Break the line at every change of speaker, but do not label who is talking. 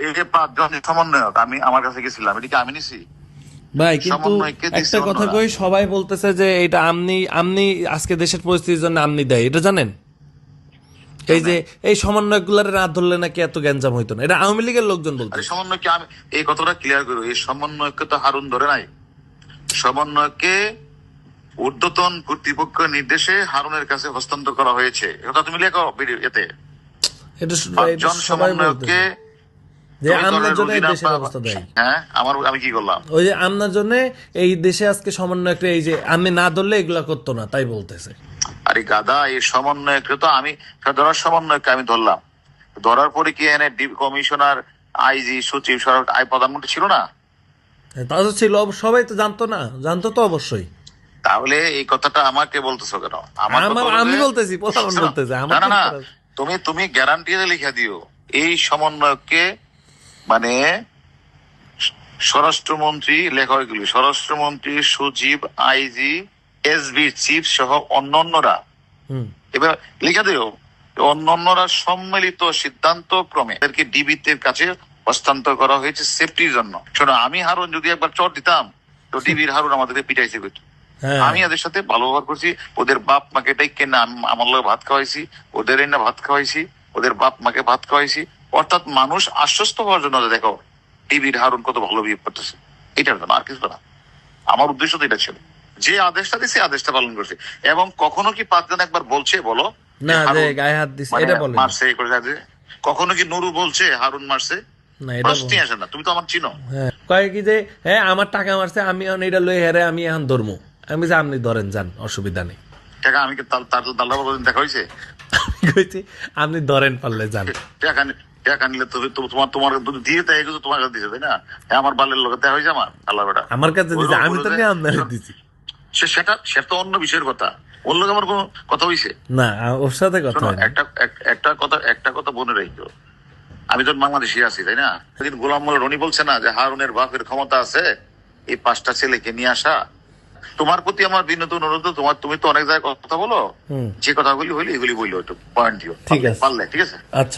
এই যে 5 জন সমন্বয়ক আমি আমার কাছে গেছিলাম, এটা কি আমি নিছি?
ভাই কিন্তু একটা কথা কই, সবাই বলতেছে যে এটা আমনি আজকে দেশের পরিস্থিতির জন্য আমনি দেয়, এটা জানেন? এই যে এই সমন্বয়ক গুলারে না ধরলে নাকি এত গ্যাঞ্জাম হইতো না, এটা আওয়ামী লীগের লোকজন বলতে।
সমন্বয়কে আমি এই কথাটা ক্লিয়ার করবো, এই সমন্বয়কে তো হারুন ধরে নাই। সমন্বয়কে ঊর্ধ্বতন কর্তৃপক্ষের নির্দেশে হারুনের কাছে হস্তান্তর করা হয়েছে, এটা তুমি লেখো এতে।
এটা
5 জন সমন্বয়ককে
যে আমনার জন্য এই দেশের অবস্থা দেয়।
হ্যাঁ, আমি কি করলাম?
ওই যে আমনার জন্য এই দেশে আজকে সমন্বয়করা এই যে আমি না ধরলে এগুলা করতো না, তাই বলতেছে।
আরে গাদা, এই সমন্বয়ককে তো আমি ধরার সমন্বয়ককে আমি ধরলাম, ধরার পরে কি এনে কমিশনার, আইজি, সচিব, প্রধানমন্ত্রী ছিল না?
তা তো ছিল, সবাই তো জানতো না? জানতো তো অবশ্যই।
তাহলে এই কথাটা আমাকে বলতেছো কেন?
আমি বলতেছি, প্রধান বলতেছে।
না না, তুমি গ্যারান্টি লিখে দিও এই সমন্বয়ককে, মানে স্বরাষ্ট্রমন্ত্রী, লেখা এগুলি স্বরাষ্ট্রমন্ত্রী, সচিব, আইজি, এসবি চিফ সহ অন্যান্যরা, এবার লিখে দিও অন্যান্যরা সম্মিলিত সিদ্ধান্ত ক্রমে এদেরকে ডিবির কাছে হস্তান্তর করা হয়েছে সেফটির জন্য। শোনো, আমি হারুন যদি একবার চট দিতাম তো ডিবির হারুন আমাদেরকে পিটাইছে করতো। আমি এদের সাথে ভালো ব্যবহার করছি, ওদের বাপ মাকে ডাইকে না আমার লোক ভাত খাওয়াইছি, ওদের না ভাত খাওয়াইছি, ওদের বাপ মাকে ভাত খাওয়াইছি। অর্থাৎ মানুষ আশ্বস্ত হওয়ার জন্য দেখো টিভির হারুন কত ভালো বিহেভ করতেছে, এটার জন্য, আর কিছু না। আমার উদ্দেশ্য তো এটা ছিল, যে আদেশটা দিছে আদেশটা পালন করছে। এবং কখনো কি 5 জন একবার বলছে বলো
না যে গায়ে হাত দিছে, এটা বলে
মারছে করে যাচ্ছে? কখনো কি নুরু বলছে হারুন মারছে?
না, এটা
প্রশ্নই আসে না। তুমি তো আমার চিনো।
হ্যাঁ, কয় কি যে হ্যাঁ আমার টাকা মারছে, আমি এখন এটা লই হেরে আমি এখন ধরমু। আমি যে আপনি ধরেন, যান, অসুবিধা নেই।
টাকা আমি কি তার তো দাল্লা বলতে দেখা হয়েছে?
আমি কইছি আপনি ধরেন পারলে যান।
টাকা নিলে তো তোমার দিয়ে তাই তোমার কাছে দিছে, তাই না? আমার বালের লোক দেখা হয়েছে, আমার আল্লাহ বেটা
আমার কাছে দিছে, আমি তো নিয়ে আপনাকে দিছি।
সেটা তো অন্য বিষয়ের কথা। ওর লোক আমার কোনো কথা হয়েছে
না, ওর সাথে কথা
একটা কথা মনে রাখো, আমি তো বাংলাদেশি আছি, তাই না? সেদিন গোলাম মোল্লা রনি বলছে না যে হারুনের বাপের ক্ষমতা আছে এই 5টা ছেলেকে নিয়ে আসা। তোমার প্রতি আমার বিনীত অনুরোধ, তুমি তো অনেক জায়গায় কথা বলো, যে কথাগুলি হইলে এগুলি বললো, একটু পয়েন্ট দিও,
ঠিক আছে,
পারলে। ঠিক আছে,
আচ্ছা।